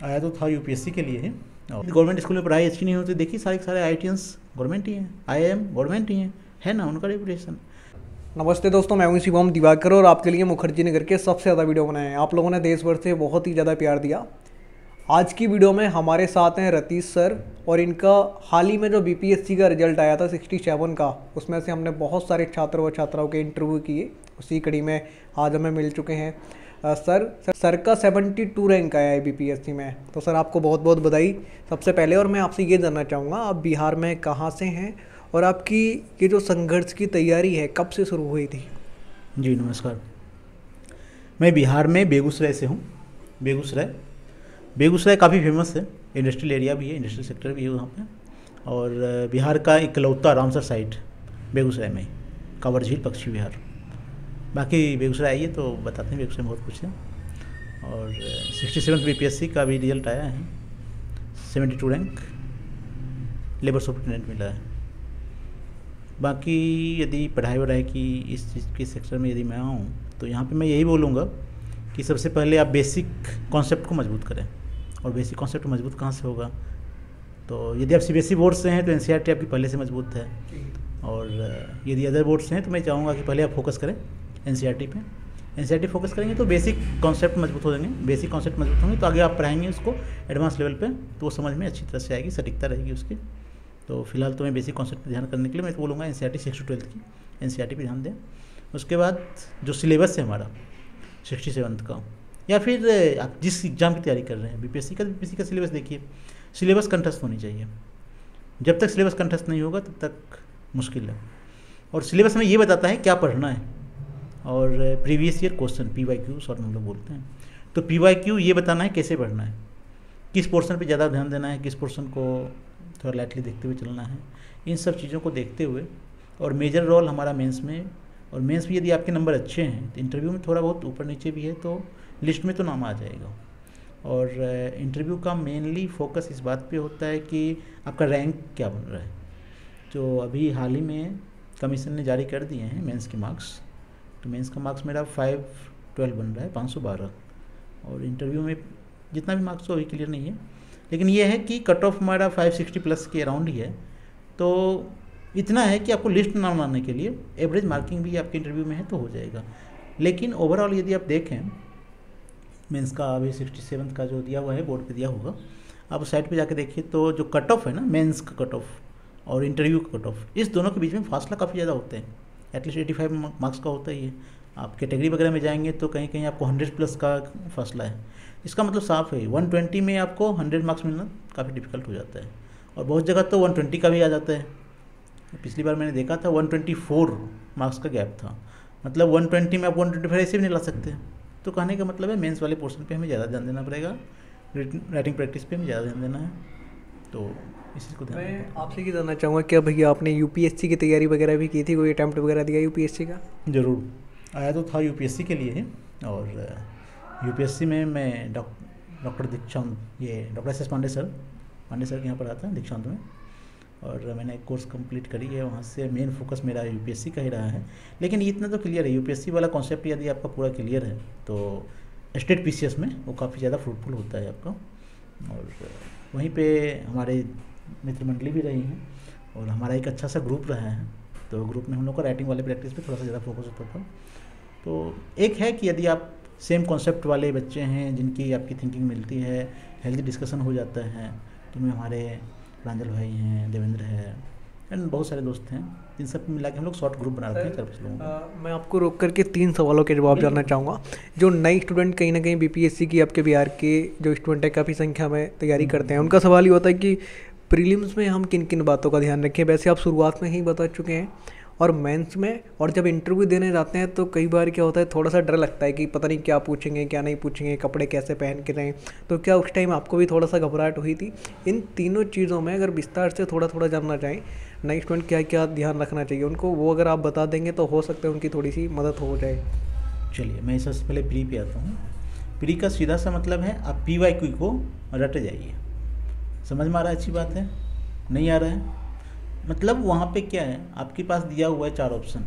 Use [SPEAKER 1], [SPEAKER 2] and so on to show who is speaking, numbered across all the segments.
[SPEAKER 1] आया तो था यूपीएससी के लिए ही। और गवर्नमेंट स्कूल में पढ़ाई अच्छी नहीं होती, देखिए सारे सारे आईआईटियंस गवर्नमेंट ही हैं, आईआईएम गवर्नमेंट ही हैं, है ना उनका रेपुटेशन।
[SPEAKER 2] नमस्ते दोस्तों, मैं हूं शिवम दिवाकर और आपके लिए मुखर्जी नगर के सबसे ज़्यादा वीडियो बनाए हैं। आप लोगों ने देश भर से बहुत ही ज़्यादा प्यार दिया। आज की वीडियो में हमारे साथ हैं रतीश सर और इनका हाल ही में जो बीपीएससी का रिजल्ट आया था 67 का, उसमें से हमने बहुत सारे छात्रों व छात्राओं के इंटरव्यू किए। उसी कड़ी में आज हमें मिल चुके हैं सर का 72 रैंक आया है बीपीएससी में। तो सर आपको बहुत बहुत बधाई सबसे पहले। और मैं आपसे ये जानना चाहूँगा, आप बिहार में कहाँ से हैं और आपकी ये जो संघर्ष की तैयारी है कब से शुरू हुई थी?
[SPEAKER 1] जी नमस्कार, मैं बिहार में बेगूसराय से हूँ। बेगूसराय काफ़ी फेमस है, इंडस्ट्रियल एरिया भी है, इंडस्ट्रियल सेक्टर भी है वहाँ पे। और बिहार का इकलौता रामसर साइट बेगूसराय में, कांवर झील पक्षी विहार। बाकी बेगूसराय आइए तो बताते हैं बेगूसराय में बहुत कुछ है। और 67 बीपीएससी का भी रिजल्ट आया है, 72 रैंक लेबर सुपरिटेंडेंट मिला है। बाकी यदि पढ़ाई वढ़ाई की इस चीज़ के सेक्टर में यदि मैं आऊँ तो यहाँ पे मैं यही बोलूँगा कि सबसे पहले आप बेसिक कॉन्सेप्ट को मजबूत करें। और बेसिक कॉन्सेप्ट मजबूत कहाँ से होगा, तो यदि आप सीबीएसई बोर्ड से हैं तो एनसीईआरटी आपकी पहले से मजबूत है। और यदि अदर बोर्ड से हैं तो मैं चाहूँगा कि पहले आप फोकस करें एनसीईआरटी पे। एनसीईआरटी फोकस करेंगे तो बेसिक कॉन्सेप्ट मजबूत हो जाएंगे। बेसिक कॉन्सेप्ट मजबूत होंगे तो आगे आप पढ़ाएंगे उसको एडवांस लेवल पे, तो वो समझ में अच्छी तरह से आएगी, सटीकता रहेगी उसकी। तो फिलहाल तो मैं बेसिक कॉन्सेप्ट पर ध्यान करने के लिए मैं तो बोलूँगा एनसीईआरटी 6 से 12 की एनसीईआरटी पे ध्यान दें। उसके बाद जो सिलेबस है हमारा 67 का, या फिर आप जिस एग्ज़ाम की तैयारी कर रहे हैं बीपीएससी का सिलेबस देखिए। सिलेबस कंठस्थ होनी चाहिए, जब तक सिलेबस कंठस्थ नहीं होगा तब तक मुश्किल है। और सिलेबस हमें ये बताता है क्या पढ़ना है, और previous year question PYQ short में हम लोग बोलते हैं। तो PYQ ये बताना है कैसे पढ़ना है, किस पोर्शन पे ज़्यादा ध्यान देना है, किस पोर्शन को थोड़ा लाइटली देखते हुए चलना है। इन सब चीज़ों को देखते हुए, और मेजर रोल हमारा मेंस में, और मेंस भी यदि आपके नंबर अच्छे हैं तो इंटरव्यू में थोड़ा बहुत ऊपर नीचे भी है तो लिस्ट में तो नाम आ जाएगा। और इंटरव्यू का मेनली फोकस इस बात पे होता है कि आपका रैंक क्या बन रहा है। जो अभी हाल ही में कमीशन ने जारी कर दिए हैं मेंस के मार्क्स, तो मेंस का मार्क्स मेरा 512 बन रहा है, 512। और इंटरव्यू में जितना भी मार्क्स हो अभी क्लियर नहीं है, लेकिन ये है कि कट ऑफ हमारा 560 प्लस के अराउंड ही है। तो इतना है कि आपको लिस्ट नाम आने के लिए एवरेज मार्किंग भी आपके इंटरव्यू में है तो हो जाएगा। लेकिन ओवरऑल यदि आप देखें मेंस का अभी 67 का जो दिया हुआ है बोर्ड पे दिया होगा, आप साइट पे जाके देखिए तो जो कट ऑफ है ना, मेंस का कट ऑफ और इंटरव्यू का कट ऑफ, इस दोनों के बीच में फासला काफ़ी ज़्यादा होते हैं। एटलीस्ट 85 मार्क्स का होता ही है। आप कैटेगरी वगैरह में जाएंगे तो कहीं कहीं आपको 100 प्लस का फासला है। इसका मतलब साफ है 120 में आपको 100 मार्क्स मिलना काफ़ी डिफिकल्ट हो जाता है। और बहुत जगह तो 120 का भी आ जाता है। पिछली बार मैंने देखा था 124 मार्क्स का गैप था, मतलब 120 में आप 125 ऐसे भी नहीं ला सकते। तो कहने का मतलब है मेंस वाले पोर्शन पे हमें ज़्यादा ध्यान देना पड़ेगा, राइटिंग प्रैक्टिस पे हमें ज़्यादा ध्यान देना है। तो इसी को ध्यान
[SPEAKER 2] मैं आपसे ये जानना चाहूँगा, क्या भैया आपने यूपीएससी की तैयारी वगैरह भी की थी, कोई अटैम्प्ट वगैरह दिया यूपीएससी का?
[SPEAKER 1] ज़रूर आया तो था यूपीएससी के लिए ही। और यूपीएससी में मैं डॉक्टर दीक्षांत, ये डॉक्टर SS पांडे सर के यहाँ पढ़ा था दीक्षांत में। और मैंने एक कोर्स कंप्लीट करी है, वहाँ से मेन फोकस मेरा यूपीएससी का ही रहा है। लेकिन इतना तो क्लियर है, यूपीएससी वाला कॉन्सेप्ट यदि आपका पूरा क्लियर है तो स्टेट पीसीएस में वो काफ़ी ज़्यादा फ्रूटफुल होता है आपका। और वहीं पे हमारे मित्र मंडली भी रही हैं और हमारा एक अच्छा सा ग्रुप रहा है। तो ग्रुप में हम लोग का राइटिंग वाले प्रैक्टिस पे थोड़ा सा ज़्यादा फोकस होता था। तो एक है कि यदि आप सेम कॉन्सेप्ट वाले बच्चे हैं जिनकी आपकी थिंकिंग मिलती है, हेल्दी डिस्कशन हो जाता है, तो मैं हमारे प्रांजल भाई हैं, देवेंद्र है, एंड बहुत सारे दोस्त हैं, इन सब मिला के हम लोग शॉर्ट ग्रुप बना रखे हैं 4-5 लोगों का।
[SPEAKER 2] मैं आपको रोक करके 3 सवालों के जवाब जानना चाहूँगा। जो नए स्टूडेंट कहीं ना कहीं बीपीएससी की आपके बिहार के जो स्टूडेंट है काफ़ी संख्या में तैयारी करते हैं, उनका सवाल ये होता है कि प्रीलिम्स में हम किन किन बातों का ध्यान रखें। वैसे आप शुरुआत में ही बता चुके हैं। और मेंस में और जब इंटरव्यू देने जाते हैं तो कई बार क्या होता है, थोड़ा सा डर लगता है कि पता नहीं क्या पूछेंगे क्या नहीं पूछेंगे, कपड़े कैसे पहन के रहें। तो क्या उस टाइम आपको भी थोड़ा सा घबराहट हुई थी? इन तीनों चीज़ों में अगर विस्तार से थोड़ा जानना चाहें, नए स्टूडेंट क्या क्या ध्यान रखना चाहिए उनको, वो अगर आप बता देंगे तो हो सकता है उनकी थोड़ी सी मदद हो जाए।
[SPEAKER 1] चलिए मैं सबसे पहले प्री पे आता हूँ। प्री का सीधा सा मतलब है आप PYQ को रट जाइए। समझ में आ रहा है? अच्छी बात है। नहीं आ रहा है मतलब वहाँ पे क्या है, आपके पास दिया हुआ है 4 ऑप्शन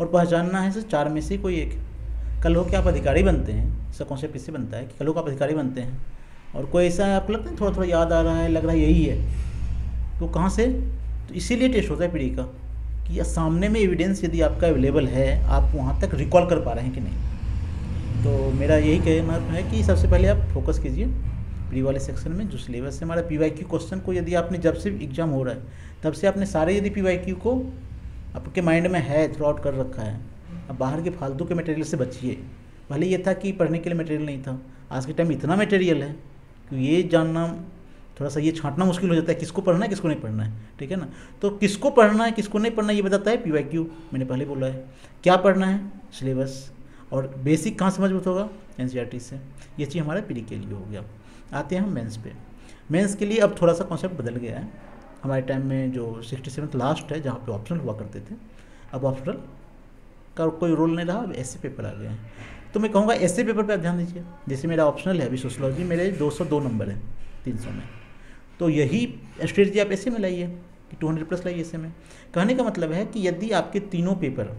[SPEAKER 1] और पहचानना है सिर्फ 4 में से कोई एक। कल हो के आप अधिकारी बनते हैं, इसका कॉन्सेप्ट इससे बनता है कि कल हो आप अधिकारी बनते हैं और कोई ऐसा आपको लगता है थोड़ा थोड़ा याद आ रहा है, लग रहा है यही है, तो कहाँ से, तो इसीलिए टेस्ट होता है पीडी का कि सामने में एविडेंस यदि आपका अवेलेबल है, आप वहाँ तक रिकॉल कर पा रहे हैं कि नहीं। तो मेरा यही कहना है कि सबसे पहले आप फोकस कीजिए प्री वाले सेक्शन में, जो सिलेबस से हमारा PYQ क्वेश्चन को यदि आपने जब से एग्जाम हो रहा है तब से आपने सारे यदि PYQ को आपके माइंड में है, थ्रू आउट कर रखा है, अब बाहर के फालतू के मटेरियल से बचिए। पहले ये था कि पढ़ने के लिए मटेरियल नहीं था, आज के टाइम इतना मटेरियल है कि ये जानना थोड़ा सा, ये छांटना मुश्किल हो जाता है किसको पढ़ना है किसको नहीं पढ़ना है, ठीक है ना। तो किसको पढ़ना है किसको नहीं पढ़ना ये बताता है PYQ, मैंने पहले बोला है। क्या पढ़ना है, सिलेबस, और बेसिक कहाँ से मजबूत होगा, NCERT से। ये चीज़ हमारे पीडी के लिए हो गया। आते हैं हम मेंस पे। मेंस के लिए अब थोड़ा सा कॉन्सेप्ट बदल गया है। हमारे टाइम में जो 67th लास्ट है जहाँ पे ऑप्शनल हुआ करते थे, अब ऑप्शनल का कोई रोल नहीं रहा, अब ऐसे पेपर आ गए हैं। तो मैं कहूँगा ऐसे पेपर पे आप ध्यान दीजिए। जैसे मेरा ऑप्शनल है अभी सोशलॉजी, मेरे 202 नंबर है 300 में, तो यही स्ट्रेटजी आप ऐसे में लाइए कि 200+ लाइए ऐसे में। कहने का मतलब है कि यदि आपके तीनों paper,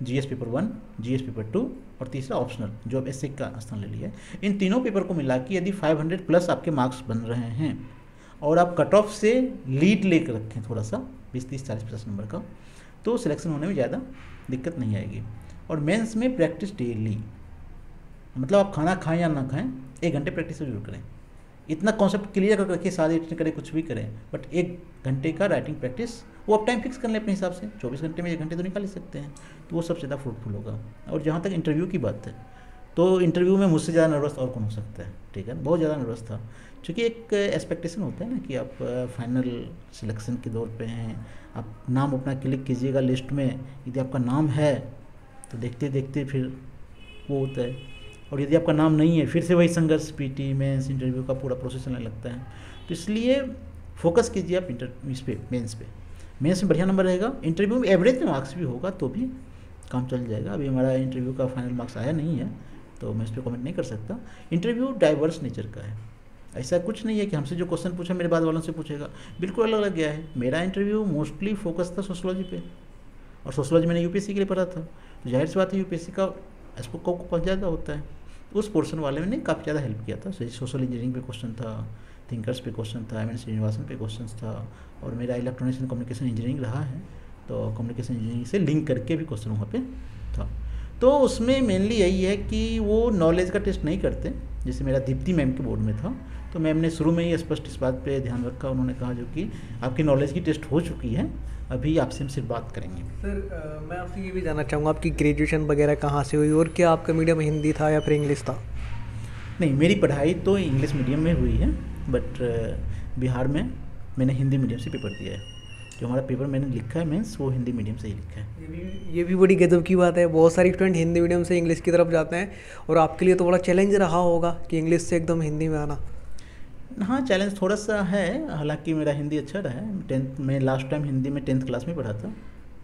[SPEAKER 1] GS paper 1, GS paper 2 और तीसरा ऑप्शनल जो अब ऐसे का स्थान ले लिया है, इन तीनों पेपर को मिला के यदि 500+ आपके मार्क्स बन रहे हैं और आप कट ऑफ से लीड लेकर रखें थोड़ा सा 20, 30, 40, 50 नंबर का, तो सिलेक्शन होने में ज़्यादा दिक्कत नहीं आएगी। और मेंस में प्रैक्टिस डेली, मतलब आप खाना खाएं या ना खाएं, 1 घंटे प्रैक्टिस जरूर करें। इतना कॉन्सेप्ट क्लियर कर रखिए, सारे इतने करें कुछ भी करें, बट 1 घंटे का राइटिंग प्रैक्टिस, वो आप टाइम फिक्स कर लें अपने हिसाब से। 24 घंटे में 1 घंटे तो निकाल ही सकते हैं, तो वो सबसे ज़्यादा फ्रूटफुल होगा। और जहाँ तक इंटरव्यू की बात है, तो इंटरव्यू में मुझसे ज़्यादा नर्वस और कौन हो सकता है, ठीक है, बहुत ज़्यादा नर्वस था। क्योंकि एक एक्सपेक्टेशन होता है ना कि आप फाइनल सिलेक्शन के दौर पे हैं, आप नाम अपना क्लिक कीजिएगा लिस्ट में, यदि आपका नाम है तो देखते देखते फिर वो होता है, और यदि आपका नाम नहीं है फिर से वही संघर्ष, PT मेंस इंटरव्यू का पूरा प्रोसेस चलने लगता है। तो इसलिए फोकस कीजिए आप इस पे, मेंस पे। मेंस में बढ़िया नंबर रहेगा, इंटरव्यू में एवरेज में मार्क्स भी होगा तो भी काम चल जाएगा। अभी हमारा इंटरव्यू का फाइनल मार्क्स आया नहीं है तो मैं इस पर कमेंट नहीं कर सकता। इंटरव्यू डाइवर्स नेचर का है, ऐसा कुछ नहीं है कि हमसे जो क्वेश्चन पूछा मेरे बाद वालों से पूछेगा, बिल्कुल अलग अलग गया है। मेरा इंटरव्यू मोस्टली फोकस था सोशोलॉजी पे, और सोशोलॉजी मैंने UPSC के लिए पढ़ा था, तो जाहिर सी बात है UPSC का स्कोप को ज़्यादा होता है। उस पोर्शन वाले में काफ़ी ज़्यादा हेल्प किया था। सोशल इंजीनियरिंग पे क्वेश्चन था, थिंकर्स पे क्वेश्चन था, MN श्रीनिवासन पे क्वेश्चन था, और मेरा इलेक्ट्रॉनिक्स एंड कम्युनिकेशन इंजीनियरिंग रहा है, तो कम्युनिकेशन इंजीनियरिंग से लिंक करके भी क्वेश्चन वहाँ पे था। तो उसमें मेनली यही है कि वो नॉलेज का टेस्ट नहीं करते, जैसे मेरा दीप्ति मैम के बोर्ड में था, तो मैम ने शुरू में ही स्पष्ट इस बात पे ध्यान रखा। उन्होंने कहा जो कि आपकी नॉलेज की टेस्ट हो चुकी है, अभी आपसे हम सिर्फ बात करेंगे।
[SPEAKER 2] सर मैं आपसे ये भी जानना चाहूँगा आपकी ग्रेजुएशन वगैरह कहाँ से हुई, और क्या आपका मीडियम हिंदी था या फिर इंग्लिश था?
[SPEAKER 1] नहीं, मेरी पढ़ाई तो इंग्लिश मीडियम में हुई है, बट बिहार में मैंने हिंदी मीडियम से पेपर दिया है। जो हमारा पेपर मैंने लिखा है मेंस, वो हिंदी मीडियम से ही लिखा है।
[SPEAKER 2] ये भी बड़ी गजब की बात है। बहुत सारे स्टूडेंट हिंदी मीडियम से इंग्लिश की तरफ जाते हैं, और आपके लिए तो बड़ा चैलेंज रहा होगा कि इंग्लिश से एकदम हिंदी में आना।
[SPEAKER 1] हाँ, चैलेंज थोड़ा सा है, हालांकि मेरा हिंदी अच्छा रहा है। 10th में लास्ट टाइम हिंदी में 10th क्लास में पढ़ा था,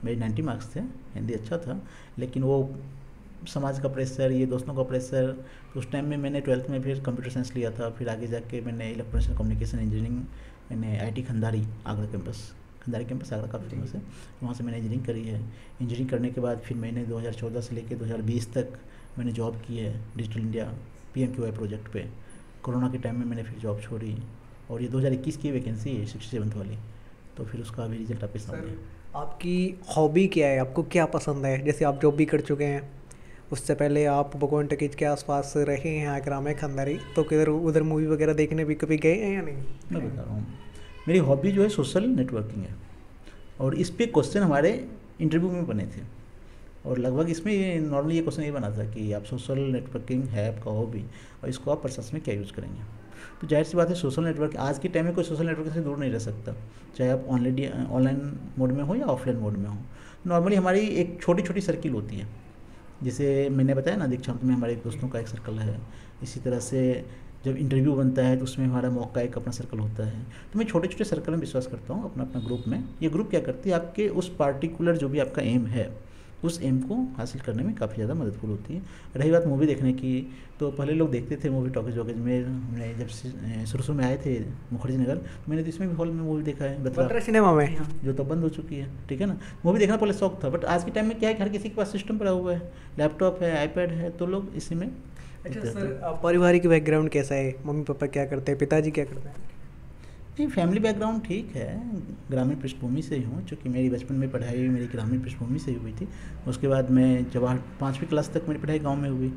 [SPEAKER 1] मेरे 90 मार्क्स थे, हिंदी अच्छा था। लेकिन वो समाज का प्रेशर, ये दोस्तों का प्रेशर, तो उस टाइम में मैंने 12th में फिर कंप्यूटर साइंस लिया था। फिर आगे जाके मैंने इलेक्ट्रॉनिक्स एंड कम्युनिकेशन इंजीनियरिंग, मैंने IT खंडारी, Agra campus, खंडारी campus Agra काफ़ी फेमस है, वहाँ से मैंने इंजीनियरिंग करी है। इंजीनियरिंग करने के बाद फिर मैंने 2014 से लेकर 2020 तक मैंने जॉब की है डिजिटल इंडिया PMQI प्रोजेक्ट पे। कोरोना के टाइम में मैंने फिर जॉब छोड़ी, और ये 2021 की वैकेंसी है 67th वाली, तो फिर उसका अभी रिजल्ट आपके सामने है।
[SPEAKER 2] आपकी हॉबी क्या है, आपको क्या पसंद है? जैसे आप जॉब भी कर चुके हैं, उससे पहले आप भगवान टकीज के आसपास रहे हैं आगरा में खंडारी, तो किधर उधर मूवी वगैरह देखने भी कभी गए हैं या नहीं?
[SPEAKER 1] मैं बता रहा हूँ, मेरी हॉबी जो है सोशल नेटवर्किंग है, और इस पे क्वेश्चन हमारे इंटरव्यू में बने थे, और लगभग इसमें नॉर्मली ये क्वेश्चन ये बना था कि आप सोशल नेटवर्किंग है आपका हॉबी, और इसको आप प्रशासन में क्या यूज़ करेंगे। तो जाहिर सी बात है, सोशल नेटवर्क आज के टाइम में कोई सोशल नेटवर्क से दूर नहीं रह सकता, चाहे आप ऑनलाइन मोड में हो या ऑफलाइन मोड में हो। नॉर्मली हमारी एक छोटी छोटी सर्किल होती है, जैसे मैंने बताया ना, दीक्षांत में हमारे दोस्तों का एक सर्कल है। इसी तरह से जब इंटरव्यू बनता है तो उसमें हमारा मॉक का एक अपना सर्कल होता है। तो मैं छोटे छोटे सर्कल में विश्वास करता हूँ, अपना अपना ग्रुप में। ये ग्रुप क्या करती है, आपके उस पार्टिकुलर जो भी आपका एम है, उस एम को हासिल करने में काफ़ी ज़्यादा मददफुल होती है। रही बात मूवी देखने की, तो पहले लोग देखते थे मूवी टॉकीज वॉकीज में। हमने जब शुरू में आए थे मुखर्जी नगर, तो मैंने तो इसमें भी हॉल में मूवी देखा है,
[SPEAKER 2] बत्रा सिनेमा में,
[SPEAKER 1] जो तो बंद हो चुकी है, ठीक है ना। मूवी देखना पहले शौक था, बट आज के टाइम में क्या है, हर किसी के पास सिस्टम पड़ा हुआ है, लैपटॉप है, iPad है, तो लोग इसी में
[SPEAKER 2] अच्छा
[SPEAKER 1] इतना
[SPEAKER 2] सर, पारिवारिक बैकग्राउंड कैसा है? मम्मी पापा क्या करते हैं, पिताजी क्या करते हैं?
[SPEAKER 1] नहीं, फैमिली बैकग्राउंड ठीक है। ग्रामीण पृष्ठभूमि से ही हूँ, चूँकि मेरी बचपन में पढ़ाई मेरी ग्रामीण पृष्ठभूमि से ही हुई थी। उसके बाद मैं जवाहर 5वीं क्लास तक मेरी पढ़ाई गांव में हुई।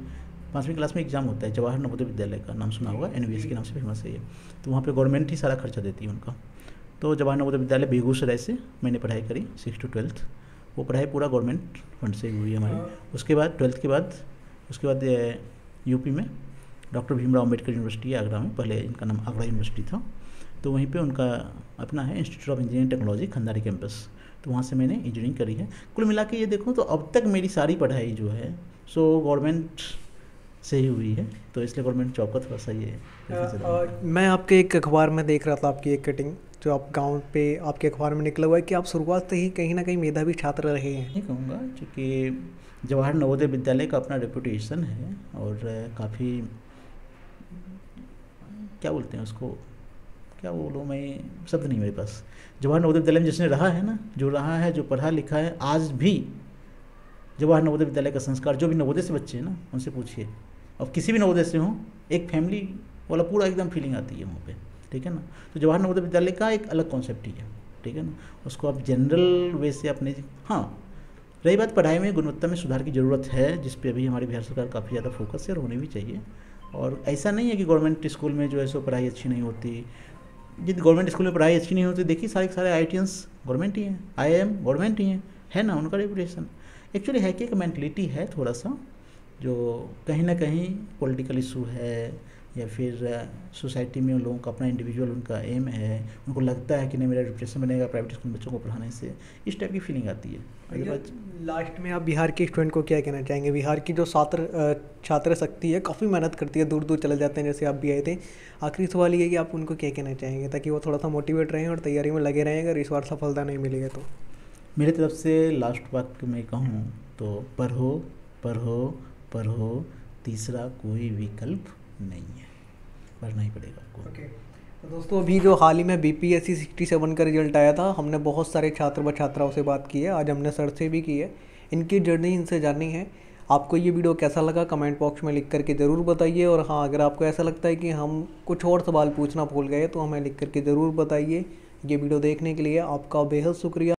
[SPEAKER 1] 5वीं क्लास में एग्ज़ाम होता है, जवाहर नवोदय विद्यालय का नाम सुना होगा, एनवीएस के नाम से फेमस है ये। तो वहाँ पे गवर्नमेंट ही सारा खर्चा देती है उनका। तो जवाहर नवोदय विद्यालय बेगूसराय से मैंने पढ़ाई करी 6 to 12th। वो पढ़ाई पूरा गवर्नमेंट फंड से ही हुई है हमारी। उसके बाद 12th के बाद उसके बाद यूपी में डॉक्टर भीमराव अम्बेडकर यूनिवर्सिटी आगरा में, पहले इनका नाम आगरा यूनिवर्सिटी था, तो वहीं पे उनका अपना है institute of engineering technology खंडारी campus. तो वहाँ से मैंने इंजीनियरिंग करी है। कुल मिला के ये देखूँ तो अब तक मेरी सारी पढ़ाई जो है सो गवर्नमेंट से ही हुई है, तो इसलिए गवर्नमेंट जॉब का थोड़ा सा ये
[SPEAKER 2] मैं आपके एक अखबार में देख रहा था, आपकी एक कटिंग जो आप गांव पे आपके अखबार में निकला हुआ है कि आप शुरुआत से ही कहीं ना कहीं मेधावी छात्र रहे हैं।
[SPEAKER 1] नहीं कहूँगा, क्योंकि जवाहर नवोदय विद्यालय का अपना रेपुटेशन है और काफ़ी क्या बोलते हैं उसको, क्या बोलूँ मैं, शब्द नहीं मेरे पास। जवाहर नवोदय विद्यालय में जिसने रहा है ना, जो रहा है, जो पढ़ा लिखा है, आज भी जवाहर नवोदय विद्यालय का संस्कार, जो भी नवोदय से बच्चे हैं ना उनसे पूछिए, अब किसी भी नवोदय से हों, एक फैमिली वाला पूरा एकदम फीलिंग आती है वहाँ पे, ठीक है ना। तो जवाहर नवोदय विद्यालय का एक अलग कॉन्सेप्ट ही है, ठीक है ना। उसको आप जनरल वे से अपने, हाँ रही बात पढ़ाई में गुणवत्ता में सुधार की ज़रूरत है, जिस पे अभी हमारी बिहार सरकार काफ़ी ज़्यादा फोकस है और होनी भी चाहिए। और ऐसा नहीं है कि गवर्नमेंट स्कूल में जो है सो पढ़ाई अच्छी नहीं होती। जिन गवर्नमेंट स्कूल में पढ़ाई अच्छी नहीं होती, देखिए सारे IITians गवर्नमेंट ही हैं, IIM गवर्नमेंट ही हैं, है ना, उनका रेपुटेशन। एक्चुअली है कि एक मेंटलिटी है थोड़ा सा, जो कहीं ना कहीं पॉलिटिकल इशू है या फिर सोसाइटी में उन लोगों का अपना इंडिविजुअल उनका एम है, उनको लगता है कि नहीं मेरा रेपुटेशन बनेगा प्राइवेट स्कूल में बच्चों को पढ़ाने से, इस टाइप की फीलिंग आती है।
[SPEAKER 2] लास्ट में आप बिहार के स्टूडेंट को क्या कहना चाहेंगे? बिहार की जो छात्र शक्ति है काफ़ी मेहनत करती है, दूर दूर चले जाते हैं, जैसे आप भी आए थे। आखिरी सवाल ये है कि आप उनको क्या कहना चाहेंगे ताकि वो थोड़ा सा मोटिवेट रहें और तैयारी में लगे रहें, अगर इस बार सफलता नहीं मिलेगी तो?
[SPEAKER 1] मेरी तरफ से लास्ट वाक्य मैं कहूँ तो पढ़ो पढ़ो पढ़ो, तीसरा कोई विकल्प नहीं है, पढ़ना ही पड़ेगा आपको।
[SPEAKER 2] तो दोस्तों, अभी जो हाल ही में BPSC 67 का रिजल्ट आया था, हमने बहुत सारे छात्र व छात्राओं से बात की है, आज हमने सर से भी की है, इनकी जर्नी इनसे जाननी है। आपको ये वीडियो कैसा लगा कमेंट बॉक्स में लिख करके ज़रूर बताइए। और हाँ, अगर आपको ऐसा लगता है कि हम कुछ और सवाल पूछना भूल गए तो हमें लिख करके ज़रूर बताइए। ये वीडियो देखने के लिए आपका बेहद शुक्रिया।